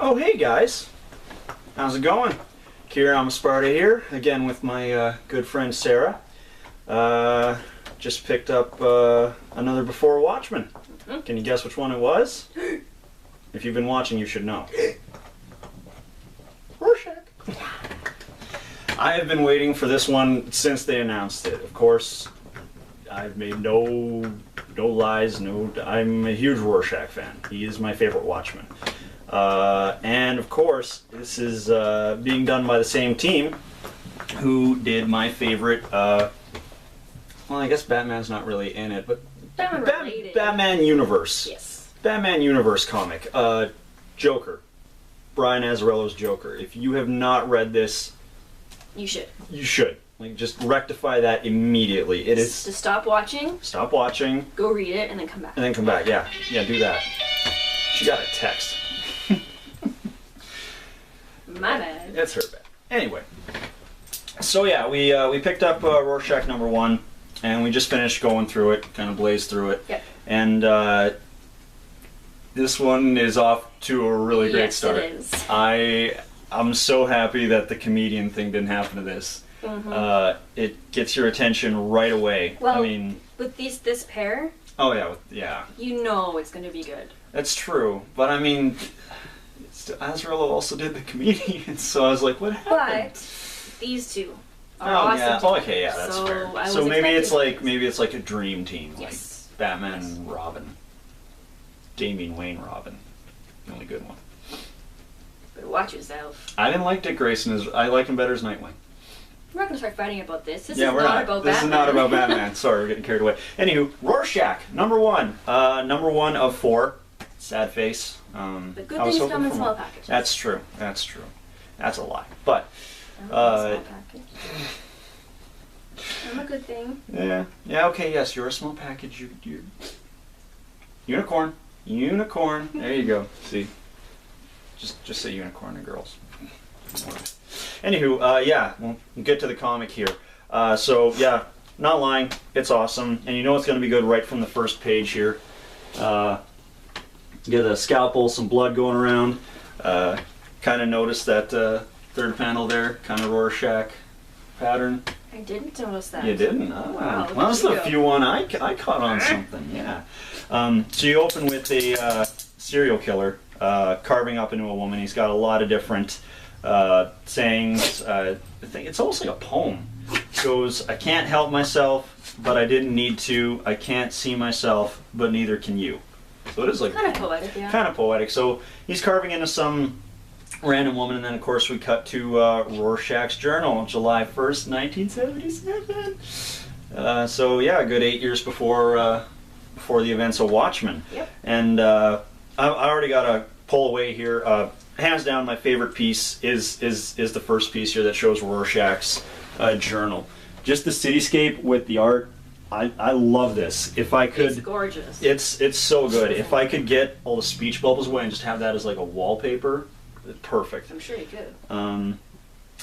Oh, hey guys. How's it going? Kira Amasparta here, again with my good friend Sarah. Just picked up another Before Watchmen. Can you guess which one it was? If you've been watching, you should know. Rorschach. I have been waiting for this one since they announced it. Of course, I've made no lies. I'm a huge Rorschach fan. He is my favorite Watchman. And of course, this is being done by the same team who did my favorite. Well, I guess Batman's not really in it, but Batman Universe. Yes. Batman Universe comic. Joker. Brian Azzarello's Joker. If you have not read this, you should. You should. Like, just rectify that immediately. It is. To stop watching. Stop watching. Go read it and then come back. And then come back. Yeah. Yeah. Do that. She got a text. My bad. It's her bad. Anyway. So yeah, we picked up Rorschach #1, and we just finished going through it, kind of blazed through it. Yep. And this one is off to a really great start. Yes, it is. I'm so happy that the comedian thing didn't happen to this. Mm-hmm. It gets your attention right away. Well, I mean, with this pair. Oh yeah, yeah. You know it's going to be good. That's true, but I mean, Azzarello also did the comedian, so I was like, what happened? But these two are awesome. Yeah. Oh, okay, yeah, that's so fair. So maybe it's like a dream team, yes. like Batman and Robin, Damian Wayne Robin, the only good one. But watch yourself. I didn't like Dick Grayson. I like him better as Nightwing. We're not going to start fighting about this. This is not about Batman. This is not about Batman. Sorry, we're getting carried away. Anywho, Rorschach, #1. #1 of 4. Sad face. The good things come in small packages. That's true. That's true. That's a lie. But small package. I'm a good thing. Yeah. Yeah. Okay. Yes, you're a small package. You're unicorn. Unicorn. There you go. See. Just say unicorn to girls. Anywho, yeah, we'll get to the comic here. So yeah, not lying, it's awesome, and you know it's going to be good right from the first page here. Get a scalpel, some blood going around. Kind of noticed that third panel there, kind of Rorschach pattern. I didn't notice that. You didn't? Oh, wow. Well, that's the few one I caught on something. Yeah. So you open with a serial killer carving up into a woman. He's got a lot of different sayings. I think it's almost like a poem. It goes, I can't help myself, but I didn't need to. I can't see myself, but neither can you. So it is like kind of poetic, yeah. Kind of poetic. So he's carving into some random woman, and then of course we cut to Rorschach's journal, July 1st, 1977. So yeah, a good 8 years before the events of Watchmen. Yep. And I already got to pull away here. Hands down, my favorite piece is the first piece here that shows Rorschach's journal. Just the cityscape with the art. I love this. If I could, it's gorgeous. It's so good. If I could get all the speech bubbles away and just have that as like a wallpaper, perfect. I'm sure you could. And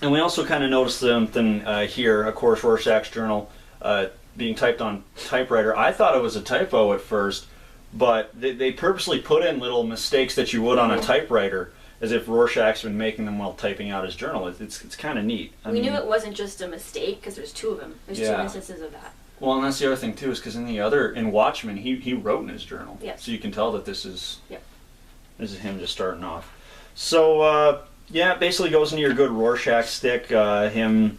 we also kind of noticed something here. Of course, Rorschach's journal being typed on typewriter. I thought it was a typo at first, but they purposely put in little mistakes that you would on a typewriter, as if Rorschach's been making them while typing out his journal. It's kind of neat. We knew it wasn't just a mistake because there's two of them. There's two instances of that. Well, and that's the other thing too, is because in Watchmen, he wrote in his journal, so you can tell that this is him just starting off. So yeah, it basically goes into your good Rorschach stick. Him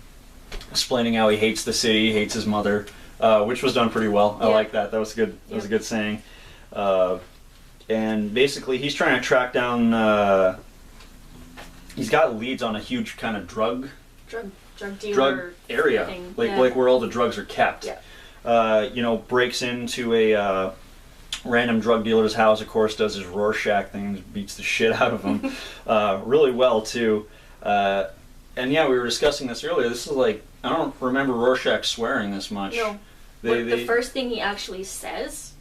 explaining how he hates the city, hates his mother, which was done pretty well. I like that. That was good. That was a good saying. And basically, he's trying to track down. He's got leads on a huge kind of drug dealer area, thing. like where all the drugs are kept. Yeah. Breaks into a random drug dealer's house. Of course, does his Rorschach thing, beats the shit out of him, really well too. And yeah, we were discussing this earlier. This is like, I don't remember Rorschach swearing this much. No. The first thing he actually says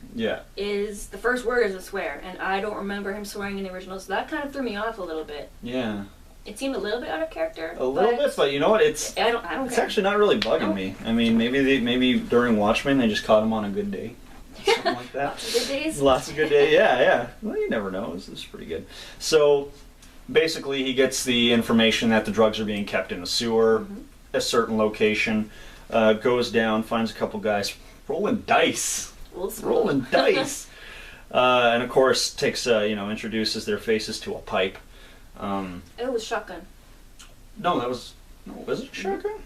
is, the first word is a swear, and I don't remember him swearing in the original, so that kind of threw me off a little bit. Yeah. It seemed a little bit out of character. A little bit, but you know what? I don't it's care. Actually not really bugging me. I mean, maybe during Watchmen they just caught him on a good day. Something like that. Lots of good days? Lots of good days, yeah. Well, you never know. This is pretty good. So, basically, he gets the information that the drugs are being kept in a sewer, a certain location, goes down, finds a couple guys rolling dice. Rolling dice. And of course, takes introduces their faces to a pipe. It was shotgun. No, was it a shotgun?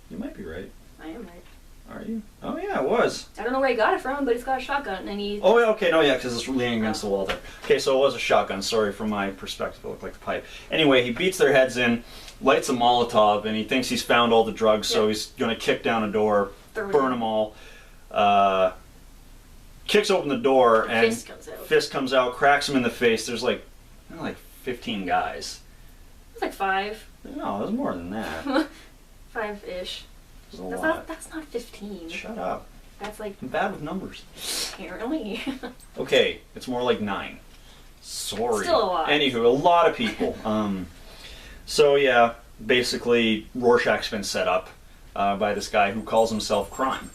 You might be right. I am right. Are you? Oh yeah, it was. I don't know where he got it from, but he's got a shotgun, and he. Oh yeah, okay, no, yeah, because it's leaning against the wall there. Okay, so it was a shotgun. Sorry, from my perspective, it looked like the pipe. Anyway, he beats their heads in, lights a Molotov, and he thinks he's found all the drugs, so he's gonna kick down a door, burn them all. Kicks open the door, and fist comes out, cracks him in the face. There's like 15 guys. It's like 5. No, it was more than that. 5-ish. That's not 15. Shut up. That's like... I'm bad with numbers. Apparently. Okay, it's more like 9. Sorry. Still a lot. Anywho, a lot of people. So yeah, basically, Rorschach's been set up by this guy who calls himself Crime.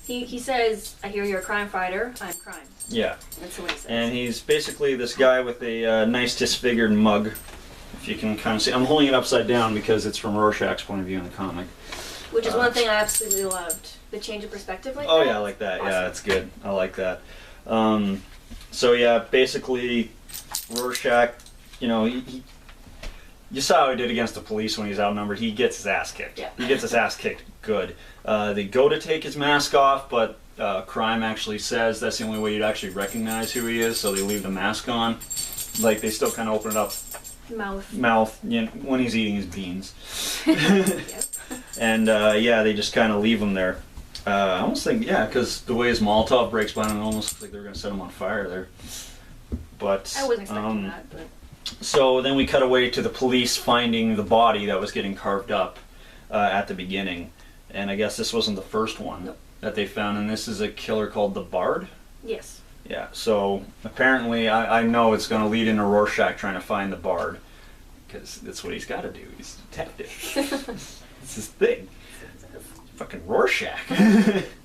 He says, I hear you're a crime fighter, I'm crime. Yeah. That's what he says. And he's basically this guy with a nice disfigured mug. If you can kind of see. I'm holding it upside down because it's from Rorschach's point of view in the comic. Which is one thing I absolutely loved. The change of perspective like that. Oh yeah, I like that. Awesome. Yeah, it's good. I like that. So yeah, basically, Rorschach, you saw how he did against the police when he's outnumbered. He gets his ass kicked. Yeah. He gets his ass kicked good. They go to take his mask off, but Crime actually says that's the only way you'd actually recognize who he is, so they leave the mask on. Like, they still kind of open it up. Mouth, when he's eating his beans. Yep. And, they just kind of leave him there. I almost think, because the way his Molotov breaks by him, it almost looks like they're going to set him on fire there. But I wasn't expecting that, but... So then we cut away to the police finding the body that was getting carved up at the beginning. And I guess this wasn't the first one that they found, and this is a killer called the Bard? Yes. Yeah, so apparently I know it's going to lead into Rorschach trying to find the Bard, because that's what he's got to do. He's a detective. It's his thing. Fucking Rorschach.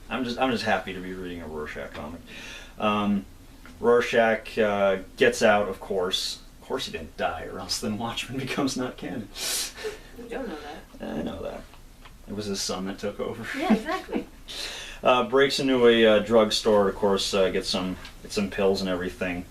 I'm just happy to be reading a Rorschach comic. Rorschach gets out, of course. Of course he didn't die, or else then Watchmen becomes not canon. You don't know that. I know that. It was his son that took over. Yeah, exactly. Breaks into a drugstore, of course, gets some pills and everything.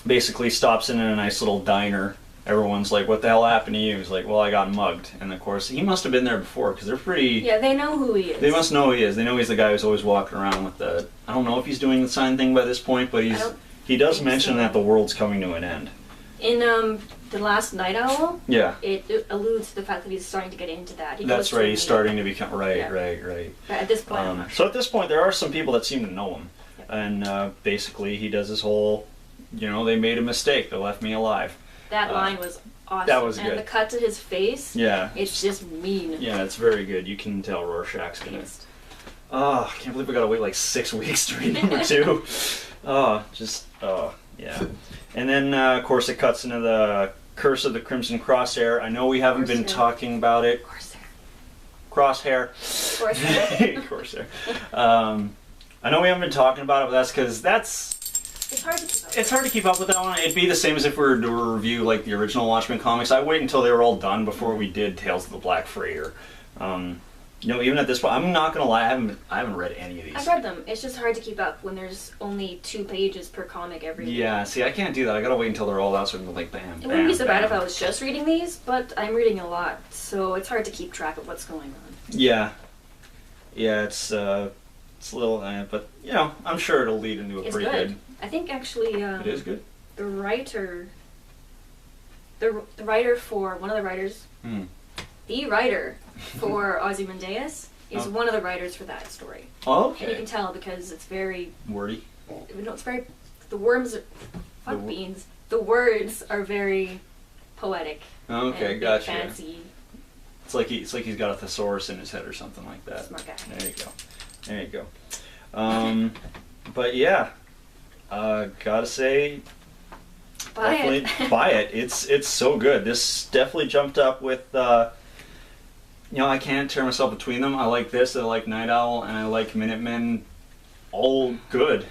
Basically stops in a nice little diner. Everyone's like, what the hell happened to you? He's like, well, I got mugged. And of course, he must have been there before, because they're pretty... Yeah, they know who he is. They must know who he is. They know he's the guy who's always walking around with the... I don't know if he's doing the sign thing by this point, but he does mention that the world's coming to an end. In The Last Night Owl, it alludes to the fact that he's starting to get into that. That's right, he's starting to become... Right. But at this point, I'm not sure. So at this point, there are some people that seem to know him. Yep. And basically, he does his whole, they made a mistake, they left me alive. That line was awesome. That was good. And the cut to his face, it's just mean. Yeah, it's very good. You can tell Rorschach's gonna... Oh, I can't believe we gotta wait like 6 weeks to read number 2. Yeah. And then, of course, it cuts into the Curse of the Crimson Crosshair. I know we haven't been talking about it. Crosshair. Corsair. I know we haven't been talking about it, but that's because it's hard to keep up with that one. It'd be the same as if we were to review like the original Watchmen comics. I wait until they were all done before we did Tales of the Black Freighter. Even at this point, I'm not gonna lie, I haven't read any of these. I've read them. It's just hard to keep up when there's only 2 pages per comic every week. Yeah, see, I can't do that. I gotta wait until they're all out so I can like bam. It wouldn't be so bad if I was just reading these, but I'm reading a lot, so it's hard to keep track of what's going on. Yeah, it's a little, but I'm sure it'll lead into a pretty good. I think actually, it is good. The writer, the writer for one of the writers, the writer for Ozymandias is one of the writers for that story. Oh, okay. And you can tell because it's very wordy. No, it's very. The worms are beans. The words are very poetic. Okay, and gotcha. Fancy. It's like he's got a thesaurus in his head or something like that. Smart guy. There you go. But yeah, gotta say, definitely buy it. It's so good. This definitely jumped up with. I can't tear myself between them. I like this. I like Night Owl, and I like Minutemen. All good.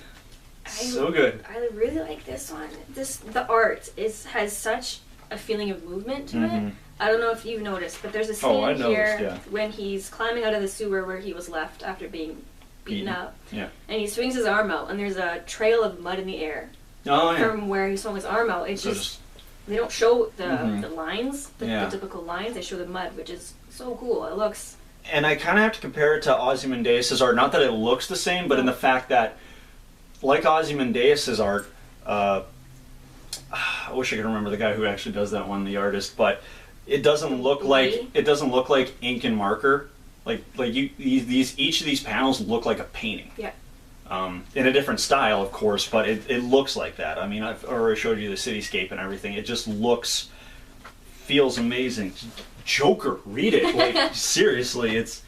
So good. I really like this one. The art has such a feeling of movement to it. I don't know if you've noticed, but there's a scene here when he's climbing out of the sewer where he was left after being beaten up. Yeah. And he swings his arm out, and there's a trail of mud in the air. Oh, yeah. From where he swung his arm out. It's just they don't show the lines, the typical lines. They show the mud, which is so cool. It looks. And I kind of have to compare it to Ozymandias' art. Not that it looks the same, but in the fact that, like Ozymandias' art, I wish I could remember the guy who actually does that one, the artist, but it doesn't look like ink and marker. Each of these panels look like a painting. Yeah. In a different style, of course, but it looks like that. I mean, I've already showed you the cityscape and everything. It just feels amazing. Joker, read it. Like, seriously, it's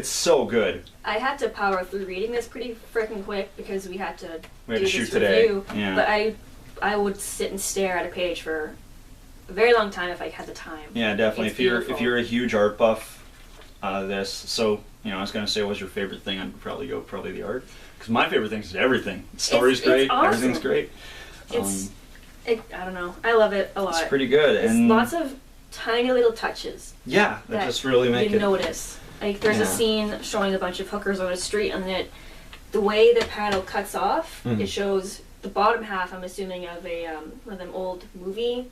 so good. I had to power through reading this pretty freaking quick because we had to shoot today. Review. Yeah. But I would sit and stare at a page for a very long time if I had the time. Yeah, definitely. If you're a huge art buff, I was gonna say, what's your favorite thing? I'd probably go the art, because my favorite thing is everything. The story's great. It's awesome. Everything's great. I don't know. I love it a lot. It's pretty good. There's lots of tiny little touches. Yeah, that just really make you notice. Like there's a scene showing a bunch of hookers on a street, and the way the panel cuts off, it shows the bottom half. I'm assuming of one of them old movie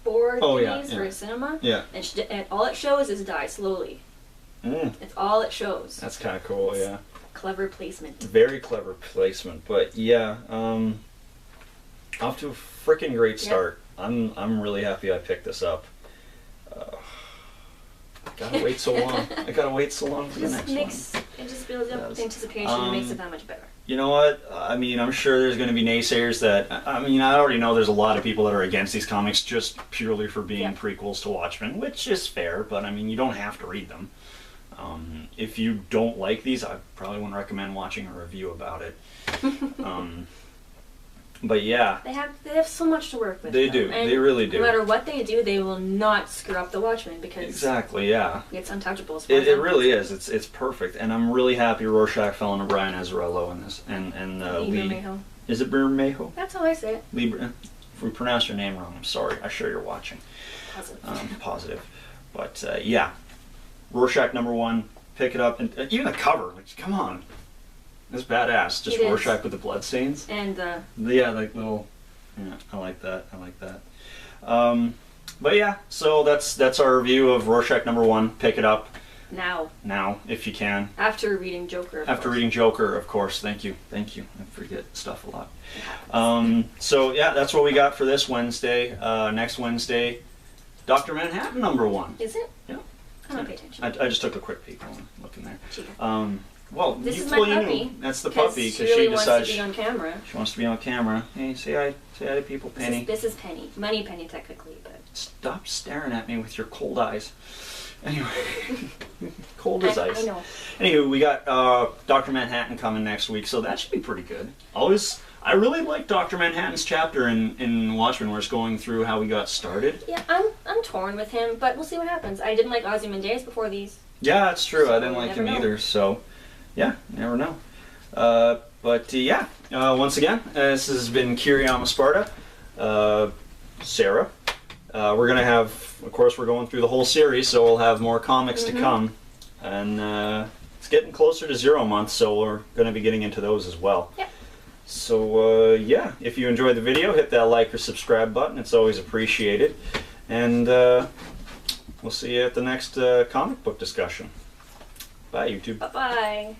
board thingies for a cinema. Yeah. And all it shows is die slowly. It's all it shows. That's kind of cool. Yeah. Clever placement. Very clever placement, but yeah, off to a freaking great start. Yep. I'm really happy I picked this up. Gotta wait so long. I gotta wait so long for the next one. It just builds up anticipation and makes it that much better. You know what? I mean, I'm sure there's going to be naysayers I already know there's a lot of people that are against these comics just purely for being prequels to Watchmen, which is fair, but I mean, you don't have to read them. If you don't like these, I probably wouldn't recommend watching a review about it. But yeah, they have so much to work with. They do. And they really do. No matter what they do, they will not screw up the Watchmen because it's untouchable. As far as it really is. It's perfect, and I'm really happy Rorschach fell into Brian Azzarello in this. And Bermejo. Is it Bermejo? That's how I say it. If we pronounce your name wrong, I'm sorry. I'm sure you're watching. Positive. But yeah, Rorschach #1. Pick it up, and even the cover. Like, come on. It's badass. Just Rorschach with the bloodstains. And little. Yeah, I like that. But yeah, so that's our review of Rorschach #1. Pick it up now if you can. After reading Joker. Reading Joker, of course. Thank you. I forget stuff a lot. So yeah, that's what we got for this Wednesday. Next Wednesday, Dr. Manhattan #1. Is it? Yeah. I don't pay attention. I just took a quick peek while I'm looking there. Well, this is my puppy. That's the puppy because she decides she wants to be on camera. She wants to be on camera. Hey, say hi to people, Penny. This is Penny. Money Penny, technically, but stop staring at me with your cold eyes. Anyway, cold as ice. I know. Anywho, we got Dr. Manhattan coming next week, so that should be pretty good. I really like Dr. Manhattan's chapter in Watchmen, where it's going through how he got started. Yeah, I'm torn with him, but we'll see what happens. I didn't like Ozymandias before these. Yeah, that's true. So I didn't like him either, so yeah, never know. Once again, this has been Kiriyama Sparta. Sarah. We're going to have, of course, we're going through the whole series, so we'll have more comics to come. And it's getting closer to Zero Month, so we're going to be getting into those as well. Yep. So, if you enjoyed the video, hit that like or subscribe button. It's always appreciated. And we'll see you at the next comic book discussion. Bye, YouTube. Bye-bye.